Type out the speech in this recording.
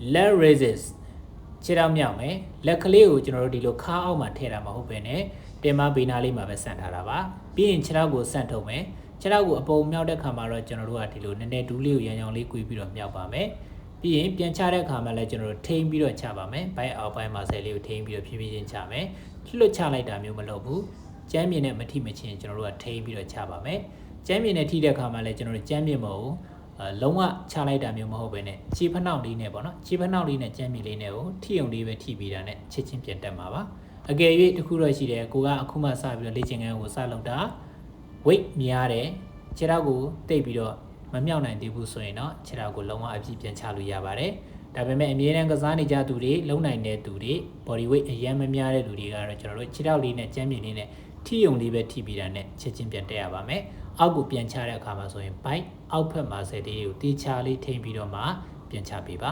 leg raises ခြေထောက်မြောက်မယ်လက်ကလေးကိုကျွန်တော်တို့ဒီလိုခါအောက်မှာထည့်တာမဟုတ်ပဲနဲ့တင်မဘေးနားလေးမှာပဲဆန့်ထားတာပါပြီးရင်ခြေထောက်ကိုဆန့်ထုတ်မယ်ခြေထောက်ကိုအပုံမြောက်တဲ့ခါမှာတော့ကျွန်တော်တို့ကဒီလိုနည်းနည်းဒူးလေးကိုရန်ရောင်လေးကွေးပြီးတော့မြောက်ပါမယ်ပြီးရင်ပြန်ချတဲ့အခါမှာလည်းကျွန်တော်တို့ထိန်းပြီးတော့ချပါမယ်ဘိုက်အောက်ပိုင်းမှာဆယ်လေးကိုထိန်းပြီးတော့ဖြည်းဖြည်းချင်းချမယ်လွတ်ချလိုက်တာမျိုးမလုပ်ဘူးကျမ်းမြင်နဲ့မထိမချင်းကျွန်တော်တို့ကထိန်းပြီးတော့ချပါမယ်ကျမ်းမြင်နဲ့ထိတဲ့အခါမှာလည်းကျွန်တော်တို့ကျမ်းမြင်မဟုတ်လုံးဝချလိုက်တာမျိုးမဟုတ်ပဲနဲ့ခြေဖနှောက်လေးနဲ့ပေါ့နော်ခြေဖနှောက်လေးနဲ့ကျမ်းမြင်လေးနဲ့ကိုထိအောင်လေးပဲထိပြီးတာနဲ့ချက်ချင်းပြန်တက်မှာပါအကယ်၍တခုတော့ရှိတယ်ကိုကအခုမှစပြီးတော့လေ့ကျင့်ခန်းကိုစလုပ်တာ weight များတယ်ခြေထောက်ကိုတိတ်ပြီးတော့မမြောက်နိုင်သေးဘူးဆိုရင်တော့ခြေထောက်ကိုလုံးဝအပြည့်ပြန်ချလို့ရပါတယ်ဒါပေမဲ့အမြဲတမ်းကစားနေကြသူတွေလုံနိုင်တဲ့သူတွေ body weight အရင်မများတဲ့လူတွေကတော့ကျွန်တော်တို့ခြေထောက်လေးနဲ့ကျမ်းမြေလေးနဲ့ထိုံလေးပဲထိပြီးတာနဲ့ချက်ချင်းပြန်တက်ရပါမယ်အောက်ကိုပြန်ချတဲ့အခါမှာဆိုရင် bike အောက်ဖက်မှာဆယ်လေးကိုတေချာလေးထိမ့်ပြီးတော့မှပြန်ချပေးပါ